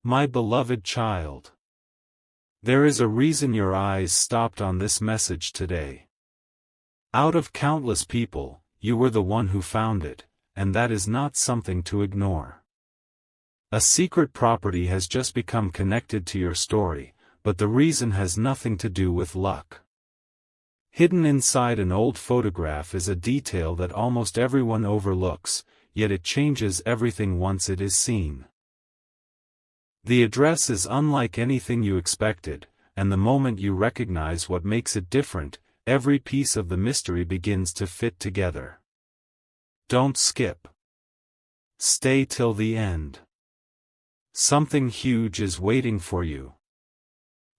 My beloved child. There is a reason your eyes stopped on this message today. Out of countless people, you were the one who found it, and that is not something to ignore. A secret property has just become connected to your story, but the reason has nothing to do with luck. Hidden inside an old photograph is a detail that almost everyone overlooks, yet it changes everything once it is seen. The address is unlike anything you expected, and the moment you recognize what makes it different, every piece of the mystery begins to fit together. Don't skip. Stay till the end. Something huge is waiting for you.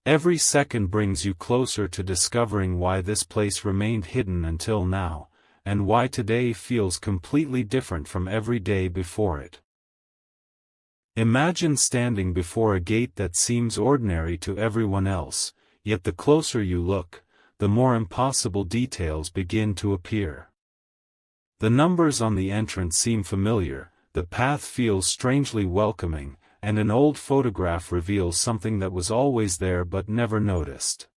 Every second brings you closer to discovering why this place remained hidden until now, and why today feels completely different from every day before it. Imagine standing before a gate that seems ordinary to everyone else, yet the closer you look, the more impossible details begin to appear. The numbers on the entrance seem familiar, the path feels strangely welcoming, and an old photograph reveals something that was always there but never noticed.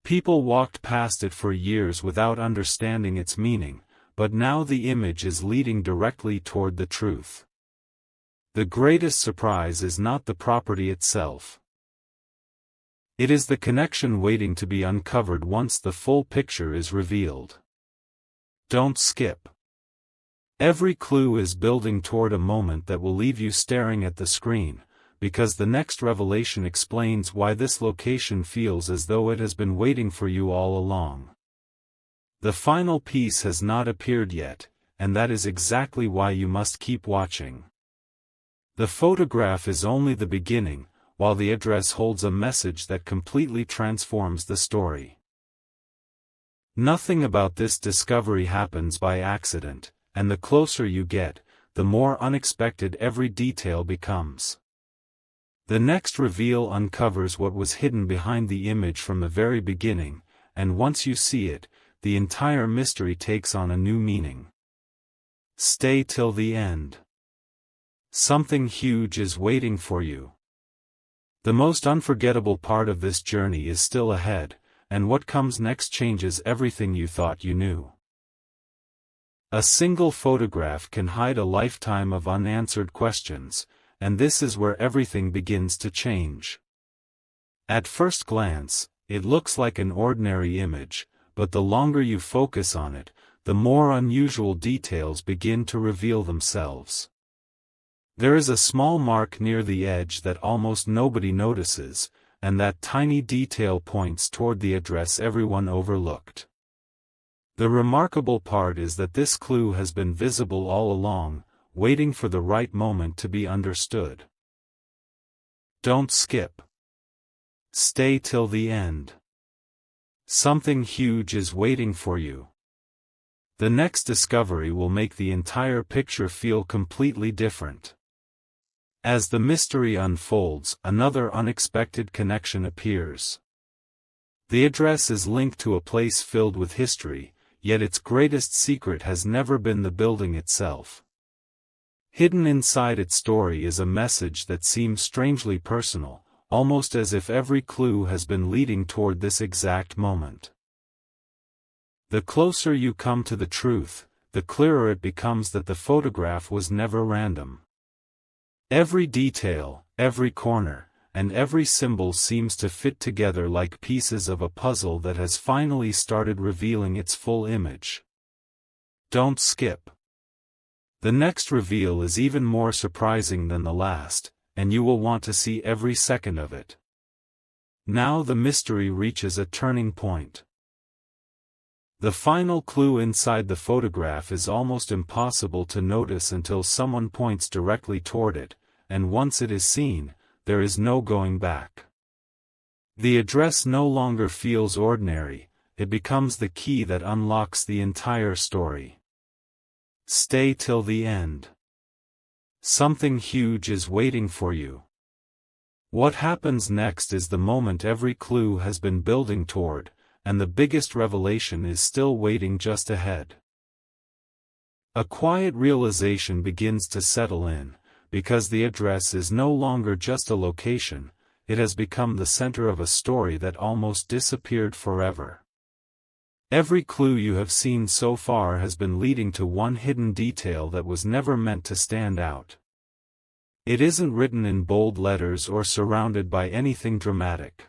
People walked past it for years without understanding its meaning, but now the image is leading directly toward the truth. The greatest surprise is not the property itself. It is the connection waiting to be uncovered once the full picture is revealed. Don't skip. Every clue is building toward a moment that will leave you staring at the screen, because the next revelation explains why this location feels as though it has been waiting for you all along. The final piece has not appeared yet, and that is exactly why you must keep watching. The photograph is only the beginning, while the address holds a message that completely transforms the story. Nothing about this discovery happens by accident, and the closer you get, the more unexpected every detail becomes. The next reveal uncovers what was hidden behind the image from the very beginning, and once you see it, the entire mystery takes on a new meaning. Stay till the end. Something huge is waiting for you. The most unforgettable part of this journey is still ahead, and what comes next changes everything you thought you knew. A single photograph can hide a lifetime of unanswered questions, and this is where everything begins to change. At first glance, it looks like an ordinary image, but the longer you focus on it, the more unusual details begin to reveal themselves. There is a small mark near the edge that almost nobody notices, and that tiny detail points toward the address everyone overlooked. The remarkable part is that this clue has been visible all along, waiting for the right moment to be understood. Don't skip. Stay till the end. Something huge is waiting for you. The next discovery will make the entire picture feel completely different. As the mystery unfolds, another unexpected connection appears. The address is linked to a place filled with history, yet its greatest secret has never been the building itself. Hidden inside its story is a message that seems strangely personal, almost as if every clue has been leading toward this exact moment. The closer you come to the truth, the clearer it becomes that the photograph was never random. Every detail, every corner, and every symbol seems to fit together like pieces of a puzzle that has finally started revealing its full image. Don't skip. The next reveal is even more surprising than the last, and you will want to see every second of it. Now the mystery reaches a turning point. The final clue inside the photograph is almost impossible to notice until someone points directly toward it, and once it is seen, there is no going back. The address no longer feels ordinary, it becomes the key that unlocks the entire story. Stay till the end. Something huge is waiting for you. What happens next is the moment every clue has been building toward, and the biggest revelation is still waiting just ahead. A quiet realization begins to settle in, because the address is no longer just a location, it has become the center of a story that almost disappeared forever. Every clue you have seen so far has been leading to one hidden detail that was never meant to stand out. It isn't written in bold letters or surrounded by anything dramatic.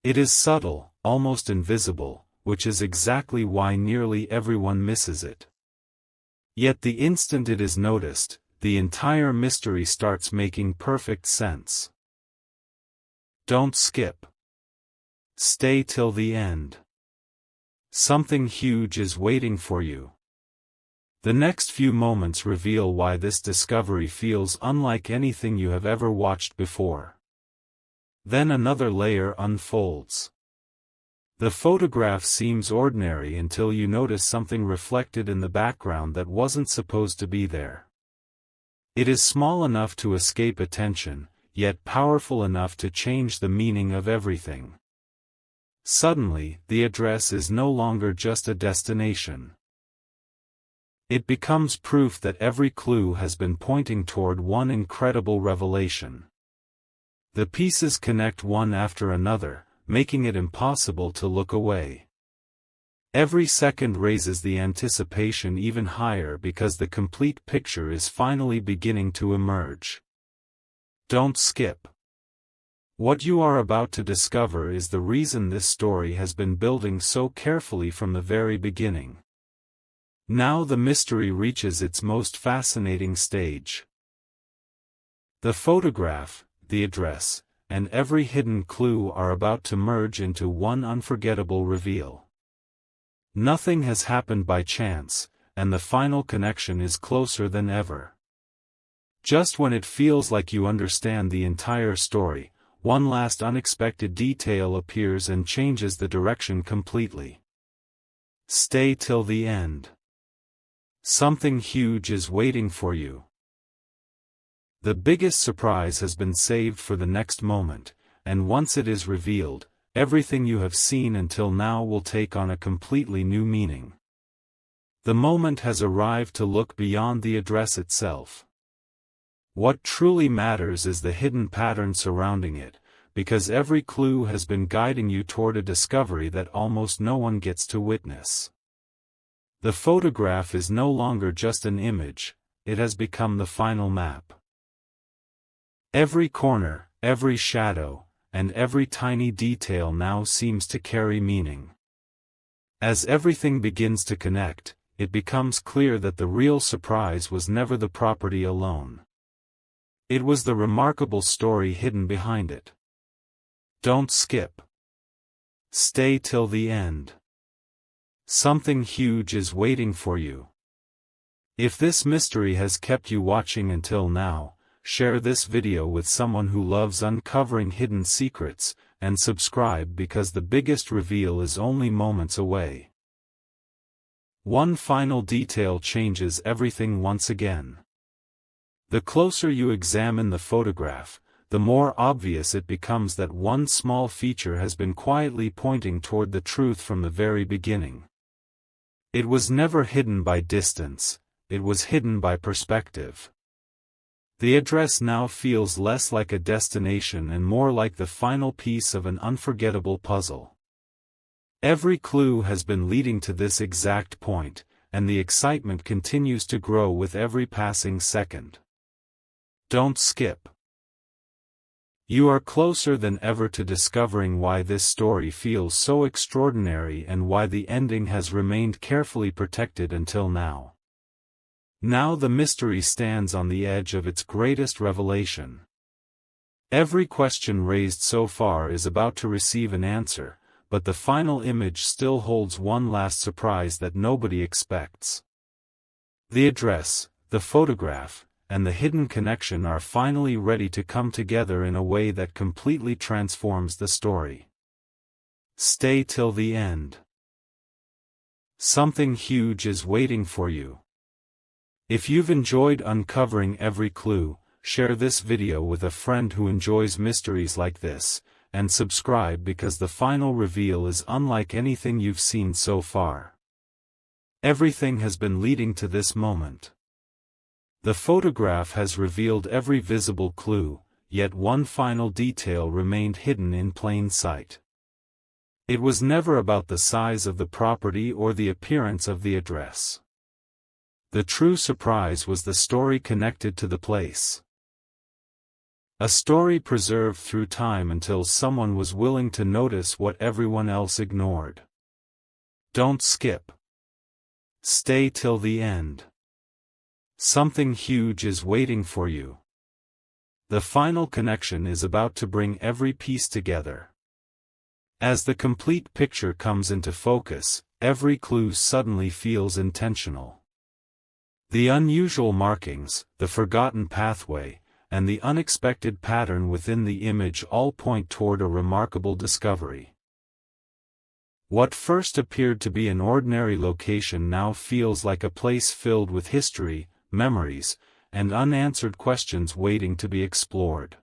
It is subtle, almost invisible, which is exactly why nearly everyone misses it. Yet the instant it is noticed, the entire mystery starts making perfect sense. Don't skip. Stay till the end. Something huge is waiting for you. The next few moments reveal why this discovery feels unlike anything you have ever watched before. Then another layer unfolds. The photograph seems ordinary until you notice something reflected in the background that wasn't supposed to be there. It is small enough to escape attention, yet powerful enough to change the meaning of everything. Suddenly, the address is no longer just a destination. It becomes proof that every clue has been pointing toward one incredible revelation. The pieces connect one after another, making it impossible to look away. Every second raises the anticipation even higher because the complete picture is finally beginning to emerge. Don't skip. What you are about to discover is the reason this story has been building so carefully from the very beginning. Now the mystery reaches its most fascinating stage. The photograph, the address, and every hidden clue are about to merge into one unforgettable reveal. Nothing has happened by chance, and the final connection is closer than ever. Just when it feels like you understand the entire story, one last unexpected detail appears and changes the direction completely. Stay till the end. Something huge is waiting for you. The biggest surprise has been saved for the next moment, and once it is revealed, everything you have seen until now will take on a completely new meaning. The moment has arrived to look beyond the address itself. What truly matters is the hidden pattern surrounding it, because every clue has been guiding you toward a discovery that almost no one gets to witness. The photograph is no longer just an image, it has become the final map. Every corner, every shadow, and every tiny detail now seems to carry meaning. As everything begins to connect, it becomes clear that the real surprise was never the property alone. It was the remarkable story hidden behind it. Don't skip. Stay till the end. Something huge is waiting for you. If this mystery has kept you watching until now, share this video with someone who loves uncovering hidden secrets, and subscribe because the biggest reveal is only moments away. One final detail changes everything once again. The closer you examine the photograph, the more obvious it becomes that one small feature has been quietly pointing toward the truth from the very beginning. It was never hidden by distance, it was hidden by perspective. The address now feels less like a destination and more like the final piece of an unforgettable puzzle. Every clue has been leading to this exact point, and the excitement continues to grow with every passing second. Don't skip. You are closer than ever to discovering why this story feels so extraordinary and why the ending has remained carefully protected until now. Now the mystery stands on the edge of its greatest revelation. Every question raised so far is about to receive an answer, but the final image still holds one last surprise that nobody expects. The address, the photograph, and the hidden connection are finally ready to come together in a way that completely transforms the story. Stay till the end. Something huge is waiting for you. If you've enjoyed uncovering every clue, share this video with a friend who enjoys mysteries like this, and subscribe because the final reveal is unlike anything you've seen so far. Everything has been leading to this moment. The photograph has revealed every visible clue, yet one final detail remained hidden in plain sight. It was never about the size of the property or the appearance of the address. The true surprise was the story connected to the place. A story preserved through time until someone was willing to notice what everyone else ignored. Don't skip. Stay till the end. Something huge is waiting for you. The final connection is about to bring every piece together. As the complete picture comes into focus, every clue suddenly feels intentional. The unusual markings, the forgotten pathway, and the unexpected pattern within the image all point toward a remarkable discovery. What first appeared to be an ordinary location now feels like a place filled with history, memories, and unanswered questions waiting to be explored.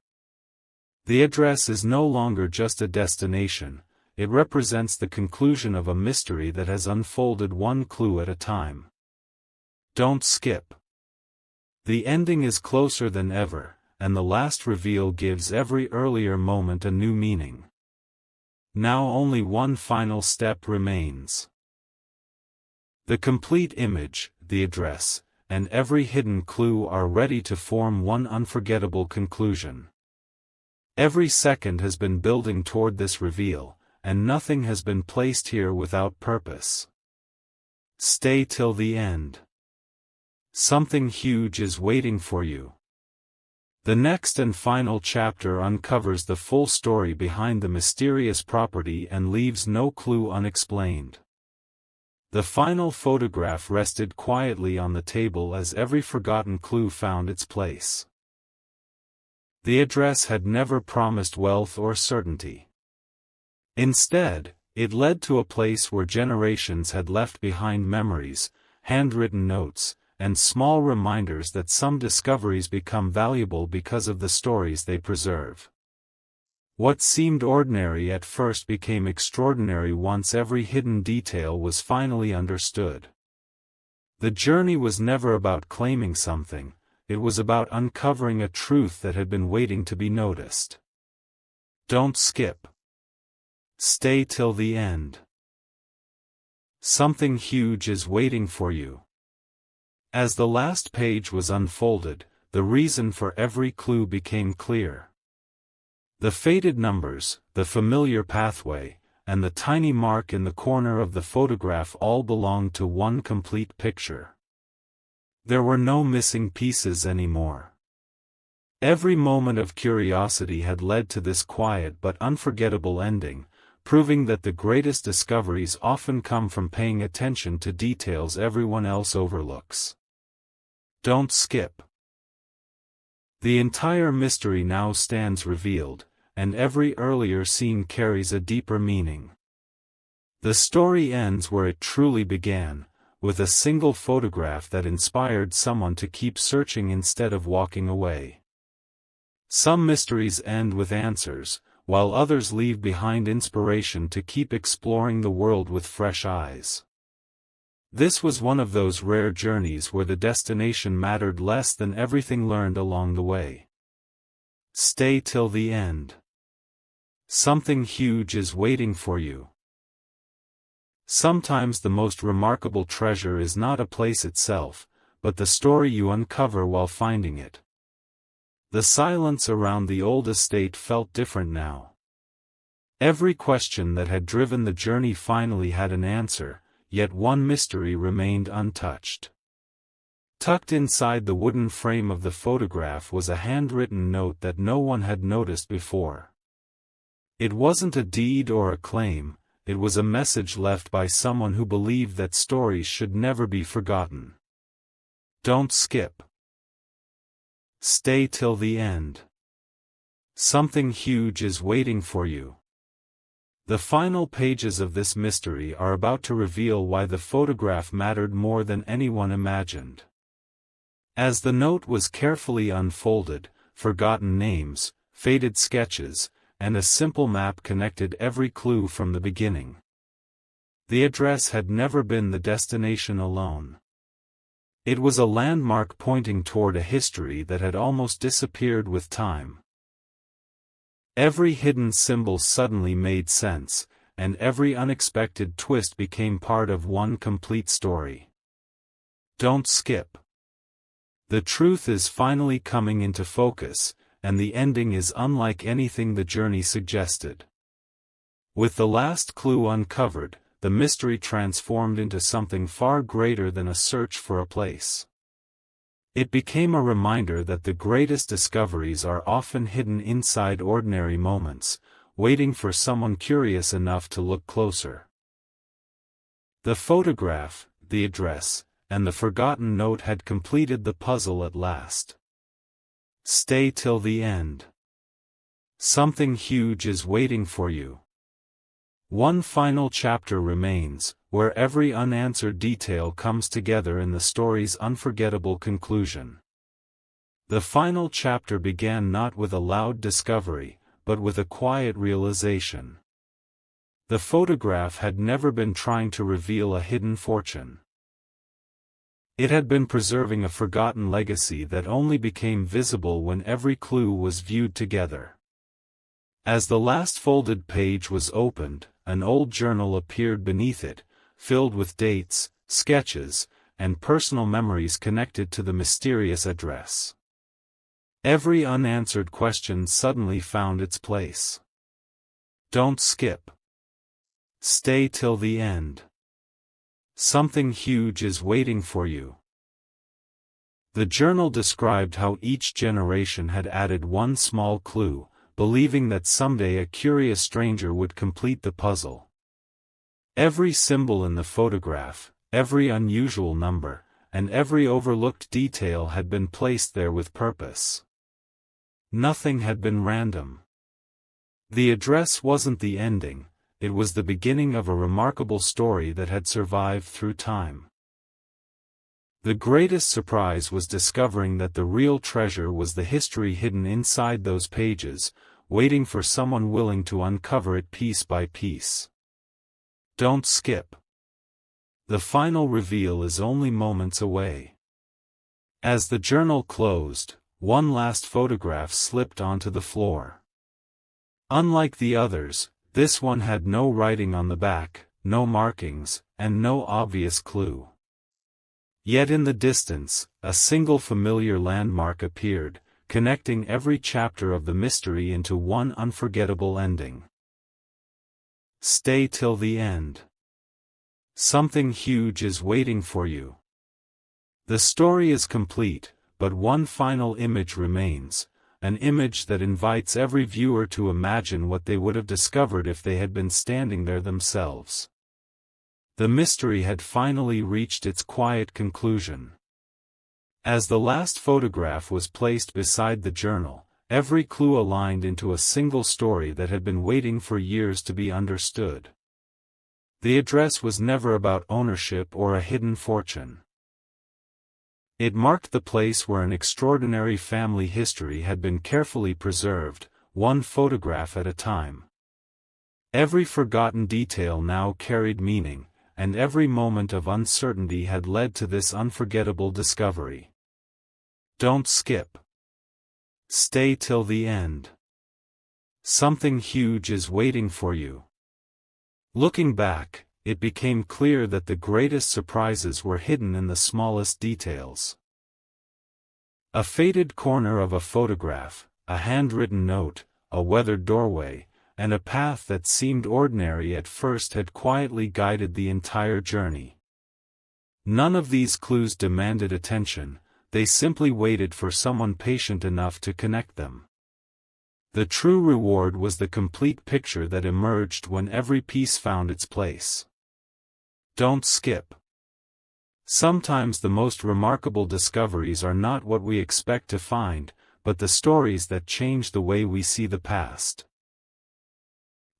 The address is no longer just a destination, it represents the conclusion of a mystery that has unfolded one clue at a time. Don't skip. The ending is closer than ever, and the last reveal gives every earlier moment a new meaning. Now only one final step remains. The complete image, the address, and every hidden clue are ready to form one unforgettable conclusion. Every second has been building toward this reveal, and nothing has been placed here without purpose. Stay till the end. Something huge is waiting for you. The next and final chapter uncovers the full story behind the mysterious property and leaves no clue unexplained. The final photograph rested quietly on the table as every forgotten clue found its place. The address had never promised wealth or certainty. Instead, it led to a place where generations had left behind memories, handwritten notes, and small reminders that some discoveries become valuable because of the stories they preserve. What seemed ordinary at first became extraordinary once every hidden detail was finally understood. The journey was never about claiming something, it was about uncovering a truth that had been waiting to be noticed. Don't skip. Stay till the end. Something huge is waiting for you. As the last page was unfolded, the reason for every clue became clear. The faded numbers, the familiar pathway, and the tiny mark in the corner of the photograph all belonged to one complete picture. There were no missing pieces anymore. Every moment of curiosity had led to this quiet but unforgettable ending, proving that the greatest discoveries often come from paying attention to details everyone else overlooks. Don't skip. The entire mystery now stands revealed, and every earlier scene carries a deeper meaning. The story ends where it truly began, with a single photograph that inspired someone to keep searching instead of walking away. Some mysteries end with answers, while others leave behind inspiration to keep exploring the world with fresh eyes. This was one of those rare journeys where the destination mattered less than everything learned along the way. Stay till the end. Something huge is waiting for you. Sometimes the most remarkable treasure is not a place itself, but the story you uncover while finding it. The silence around the old estate felt different now. Every question that had driven the journey finally had an answer, yet one mystery remained untouched. Tucked inside the wooden frame of the photograph was a handwritten note that no one had noticed before. It wasn't a deed or a claim, it was a message left by someone who believed that stories should never be forgotten. Don't skip. Stay till the end. Something huge is waiting for you. The final pages of this mystery are about to reveal why the photograph mattered more than anyone imagined. As the note was carefully unfolded, forgotten names, faded sketches, and a simple map connected every clue from the beginning. The address had never been the destination alone. It was a landmark pointing toward a history that had almost disappeared with time. Every hidden symbol suddenly made sense, and every unexpected twist became part of one complete story. Don't skip. The truth is finally coming into focus, and the ending is unlike anything the journey suggested. With the last clue uncovered, the mystery transformed into something far greater than a search for a place. It became a reminder that the greatest discoveries are often hidden inside ordinary moments, waiting for someone curious enough to look closer. The photograph, the address, and the forgotten note had completed the puzzle at last. Stay till the end. Something huge is waiting for you. One final chapter remains, where every unanswered detail comes together in the story's unforgettable conclusion. The final chapter began not with a loud discovery, but with a quiet realization. The photograph had never been trying to reveal a hidden fortune. It had been preserving a forgotten legacy that only became visible when every clue was viewed together. As the last folded page was opened, an old journal appeared beneath it, filled with dates, sketches, and personal memories connected to the mysterious address. Every unanswered question suddenly found its place. Don't skip. Stay till the end. Something huge is waiting for you. The journal described how each generation had added one small clue, believing that someday a curious stranger would complete the puzzle. Every symbol in the photograph, every unusual number, and every overlooked detail had been placed there with purpose. Nothing had been random. The address wasn't the ending, it was the beginning of a remarkable story that had survived through time. The greatest surprise was discovering that the real treasure was the history hidden inside those pages, waiting for someone willing to uncover it piece by piece. Don't skip. The final reveal is only moments away. As the journal closed, one last photograph slipped onto the floor. Unlike the others, this one had no writing on the back, no markings, and no obvious clue. Yet in the distance, a single familiar landmark appeared, connecting every chapter of the mystery into one unforgettable ending. Stay till the end. Something huge is waiting for you. The story is complete, but one final image remains, an image that invites every viewer to imagine what they would have discovered if they had been standing there themselves. The mystery had finally reached its quiet conclusion. As the last photograph was placed beside the journal, every clue aligned into a single story that had been waiting for years to be understood. The address was never about ownership or a hidden fortune. It marked the place where an extraordinary family history had been carefully preserved, one photograph at a time. Every forgotten detail now carried meaning, and every moment of uncertainty had led to this unforgettable discovery. Don't skip. Stay till the end. Something huge is waiting for you. Looking back, it became clear that the greatest surprises were hidden in the smallest details. A faded corner of a photograph, a handwritten note, a weathered doorway, and a path that seemed ordinary at first had quietly guided the entire journey. None of these clues demanded attention, they simply waited for someone patient enough to connect them. The true reward was the complete picture that emerged when every piece found its place. Don't skip. Sometimes the most remarkable discoveries are not what we expect to find, but the stories that change the way we see the past.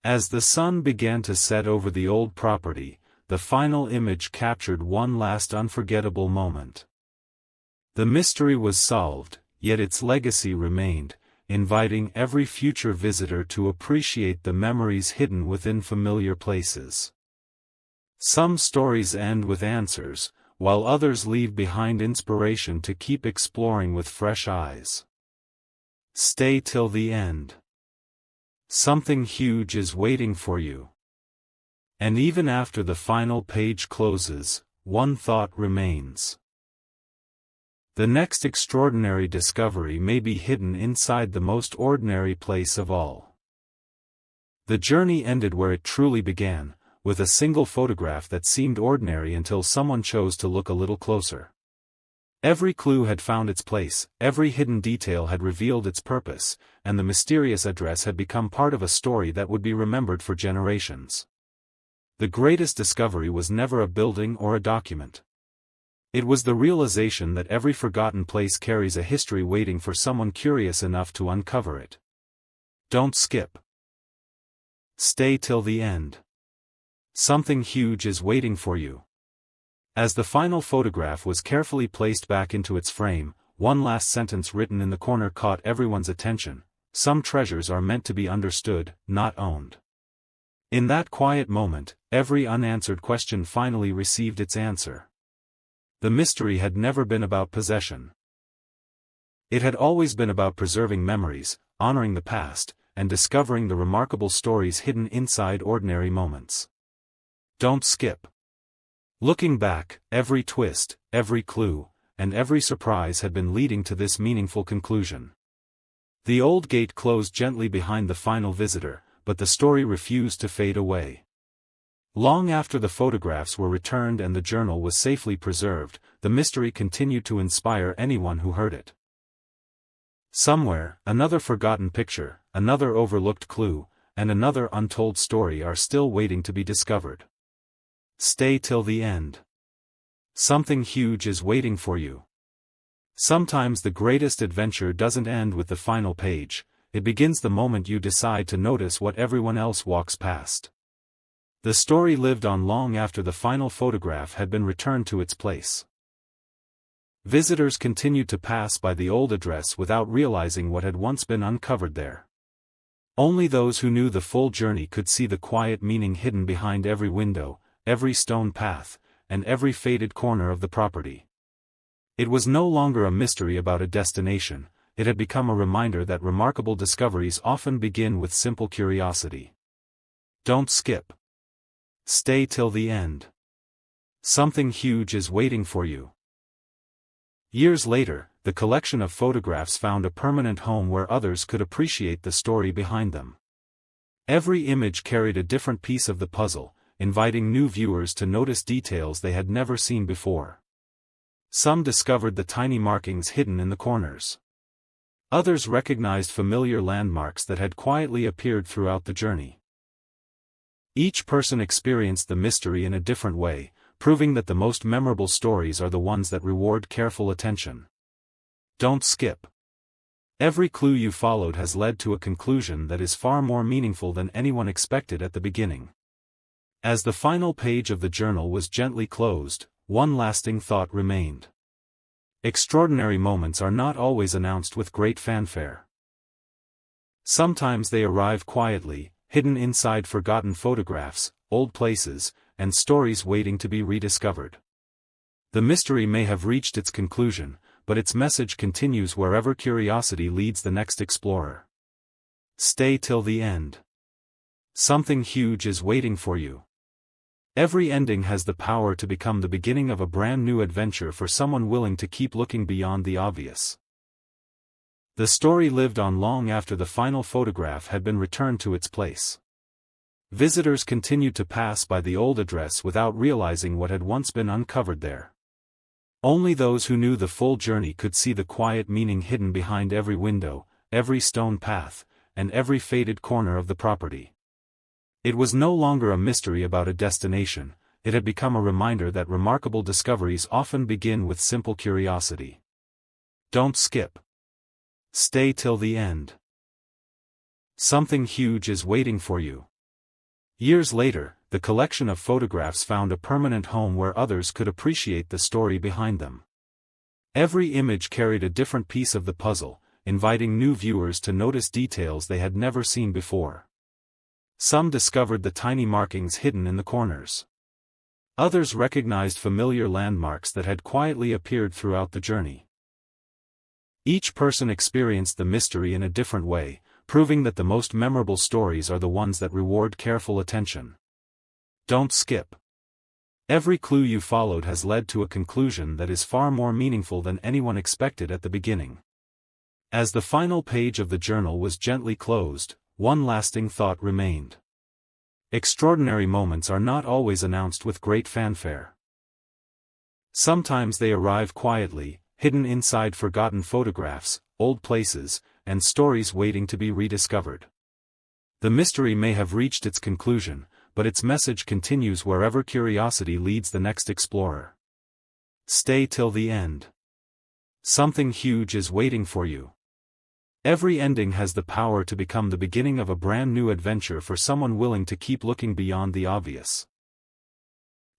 As the sun began to set over the old property, the final image captured one last unforgettable moment. The mystery was solved, yet its legacy remained, inviting every future visitor to appreciate the memories hidden within familiar places. Some stories end with answers, while others leave behind inspiration to keep exploring with fresh eyes. Stay till the end. Something huge is waiting for you. And even after the final page closes, one thought remains. The next extraordinary discovery may be hidden inside the most ordinary place of all. The journey ended where it truly began, with a single photograph that seemed ordinary until someone chose to look a little closer. Every clue had found its place, every hidden detail had revealed its purpose, and the mysterious address had become part of a story that would be remembered for generations. The greatest discovery was never a building or a document. It was the realization that every forgotten place carries a history waiting for someone curious enough to uncover it. Don't skip. Stay till the end. Something huge is waiting for you. As the final photograph was carefully placed back into its frame, one last sentence written in the corner caught everyone's attention: some treasures are meant to be understood, not owned. In that quiet moment, every unanswered question finally received its answer. The mystery had never been about possession. It had always been about preserving memories, honoring the past, and discovering the remarkable stories hidden inside ordinary moments. Don't skip. Looking back, every twist, every clue, and every surprise had been leading to this meaningful conclusion. The old gate closed gently behind the final visitor, but the story refused to fade away. Long after the photographs were returned and the journal was safely preserved, the mystery continued to inspire anyone who heard it. Somewhere, another forgotten picture, another overlooked clue, and another untold story are still waiting to be discovered. Stay till the end. Something huge is waiting for you. Sometimes the greatest adventure doesn't end with the final page, it begins the moment you decide to notice what everyone else walks past. The story lived on long after the final photograph had been returned to its place. Visitors continued to pass by the old address without realizing what had once been uncovered there. Only those who knew the full journey could see the quiet meaning hidden behind every window, every stone path, and every faded corner of the property. It was no longer a mystery about a destination, it had become a reminder that remarkable discoveries often begin with simple curiosity. Don't skip. Stay till the end. Something huge is waiting for you. Years later, the collection of photographs found a permanent home where others could appreciate the story behind them. Every image carried a different piece of the puzzle, inviting new viewers to notice details they had never seen before. Some discovered the tiny markings hidden in the corners. Others recognized familiar landmarks that had quietly appeared throughout the journey. Each person experienced the mystery in a different way, proving that the most memorable stories are the ones that reward careful attention. Don't skip. Every clue you followed has led to a conclusion that is far more meaningful than anyone expected at the beginning. As the final page of the journal was gently closed, one lasting thought remained. Extraordinary moments are not always announced with great fanfare. Sometimes they arrive quietly, hidden inside forgotten photographs, old places, and stories waiting to be rediscovered. The mystery may have reached its conclusion, but its message continues wherever curiosity leads the next explorer. Stay till the end. Something huge is waiting for you. Every ending has the power to become the beginning of a brand new adventure for someone willing to keep looking beyond the obvious. The story lived on long after the final photograph had been returned to its place. Visitors continued to pass by the old address without realizing what had once been uncovered there. Only those who knew the full journey could see the quiet meaning hidden behind every window, every stone path, and every faded corner of the property. It was no longer a mystery about a destination, it had become a reminder that remarkable discoveries often begin with simple curiosity. Don't skip. Stay till the end. Something huge is waiting for you. Years later, the collection of photographs found a permanent home where others could appreciate the story behind them. Every image carried a different piece of the puzzle, inviting new viewers to notice details they had never seen before. Some discovered the tiny markings hidden in the corners. Others recognized familiar landmarks that had quietly appeared throughout the journey. Each person experienced the mystery in a different way, proving that the most memorable stories are the ones that reward careful attention. Don't skip. Every clue you followed has led to a conclusion that is far more meaningful than anyone expected at the beginning. As the final page of the journal was gently closed, one lasting thought remained. Extraordinary moments are not always announced with great fanfare. Sometimes they arrive quietly, hidden inside forgotten photographs, old places, and stories waiting to be rediscovered. The mystery may have reached its conclusion, but its message continues wherever curiosity leads the next explorer. Stay till the end. Something huge is waiting for you. Every ending has the power to become the beginning of a brand new adventure for someone willing to keep looking beyond the obvious.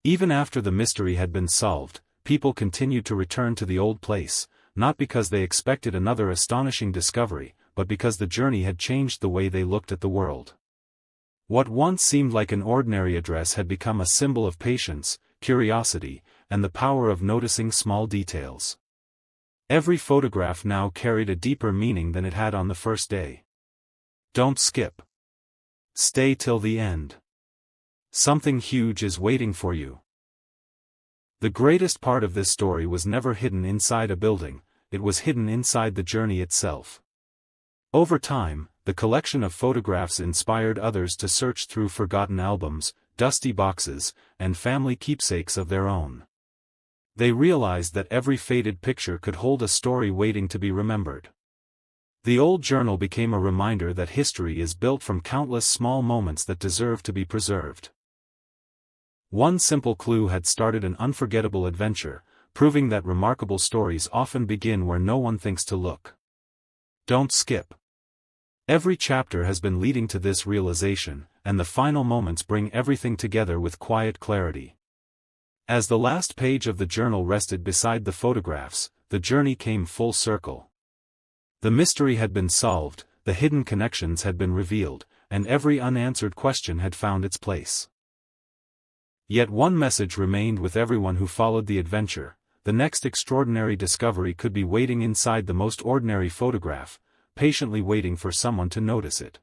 Even after the mystery had been solved, people continued to return to the old place, not because they expected another astonishing discovery, but because the journey had changed the way they looked at the world. What once seemed like an ordinary address had become a symbol of patience, curiosity, and the power of noticing small details. Every photograph now carried a deeper meaning than it had on the first day. Don't skip. Stay till the end. Something huge is waiting for you. The greatest part of this story was never hidden inside a building, it was hidden inside the journey itself. Over time, the collection of photographs inspired others to search through forgotten albums, dusty boxes, and family keepsakes of their own. They realized that every faded picture could hold a story waiting to be remembered. The old journal became a reminder that history is built from countless small moments that deserve to be preserved. One simple clue had started an unforgettable adventure, proving that remarkable stories often begin where no one thinks to look. Don't skip. Every chapter has been leading to this realization, and the final moments bring everything together with quiet clarity. As the last page of the journal rested beside the photographs, the journey came full circle. The mystery had been solved, the hidden connections had been revealed, and every unanswered question had found its place. Yet one message remained with everyone who followed the adventure: the next extraordinary discovery could be waiting inside the most ordinary photograph, patiently waiting for someone to notice it.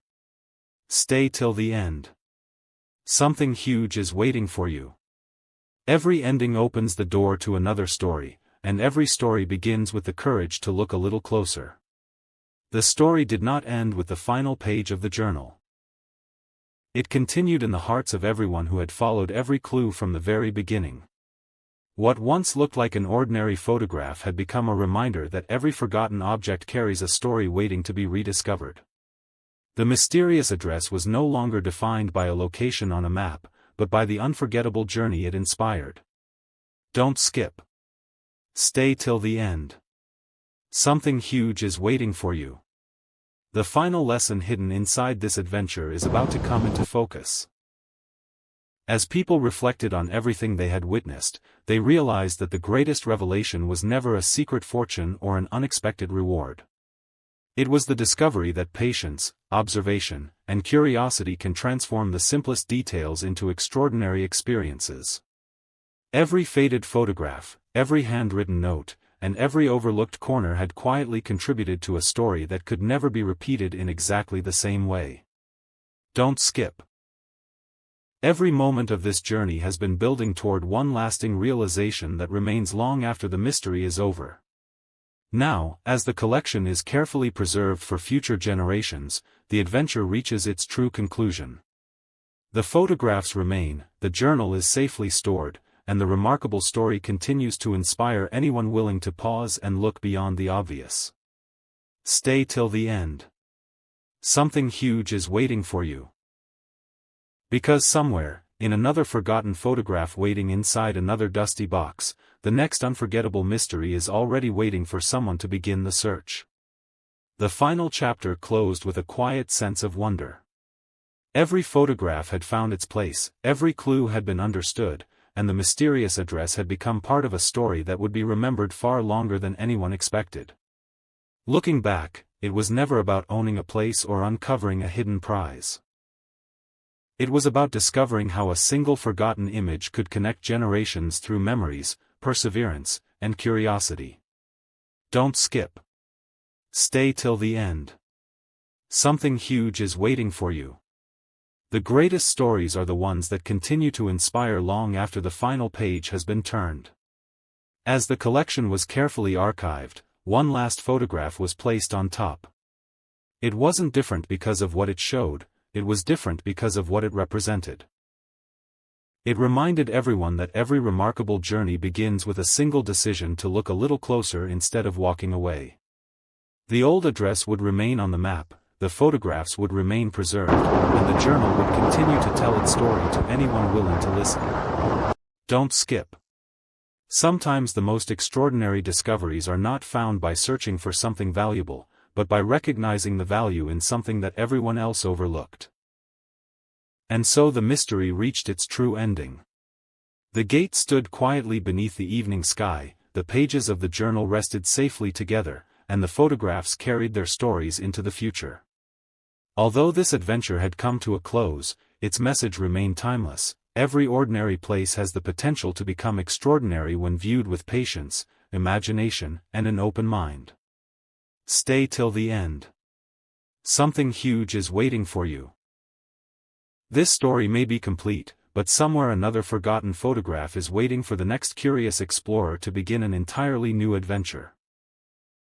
Stay till the end. Something huge is waiting for you. Every ending opens the door to another story, and every story begins with the courage to look a little closer. The story did not end with the final page of the journal. It continued in the hearts of everyone who had followed every clue from the very beginning. What once looked like an ordinary photograph had become a reminder that every forgotten object carries a story waiting to be rediscovered. The mysterious address was no longer defined by a location on a map, but by the unforgettable journey it inspired. Don't skip. Stay till the end. Something huge is waiting for you. The final lesson hidden inside this adventure is about to come into focus. As people reflected on everything they had witnessed, they realized that the greatest revelation was never a secret fortune or an unexpected reward. It was the discovery that patience, observation, and curiosity can transform the simplest details into extraordinary experiences. Every faded photograph, every handwritten note, and every overlooked corner had quietly contributed to a story that could never be repeated in exactly the same way. Don't skip. Every moment of this journey has been building toward one lasting realization that remains long after the mystery is over. Now, as the collection is carefully preserved for future generations, the adventure reaches its true conclusion. The photographs remain, the journal is safely stored, and the remarkable story continues to inspire anyone willing to pause and look beyond the obvious. Stay till the end. Something huge is waiting for you. Because somewhere, in another forgotten photograph waiting inside another dusty box, the next unforgettable mystery is already waiting for someone to begin the search. The final chapter closed with a quiet sense of wonder. Every photograph had found its place, every clue had been understood, and the mysterious address had become part of a story that would be remembered far longer than anyone expected. Looking back, it was never about owning a place or uncovering a hidden prize. It was about discovering how a single forgotten image could connect generations through memories, perseverance, and curiosity. Don't skip. Stay till the end. Something huge is waiting for you. The greatest stories are the ones that continue to inspire long after the final page has been turned. As the collection was carefully archived, one last photograph was placed on top. It wasn't different because of what it showed, it was different because of what it represented. It reminded everyone that every remarkable journey begins with a single decision to look a little closer instead of walking away. The old address would remain on the map, the photographs would remain preserved, and the journal would continue to tell its story to anyone willing to listen. Don't skip. Sometimes the most extraordinary discoveries are not found by searching for something valuable, but by recognizing the value in something that everyone else overlooked. And so the mystery reached its true ending. The gate stood quietly beneath the evening sky, the pages of the journal rested safely together, and the photographs carried their stories into the future. Although this adventure had come to a close, its message remained timeless. Every ordinary place has the potential to become extraordinary when viewed with patience, imagination, and an open mind. Stay till the end. Something huge is waiting for you. This story may be complete, but somewhere another forgotten photograph is waiting for the next curious explorer to begin an entirely new adventure.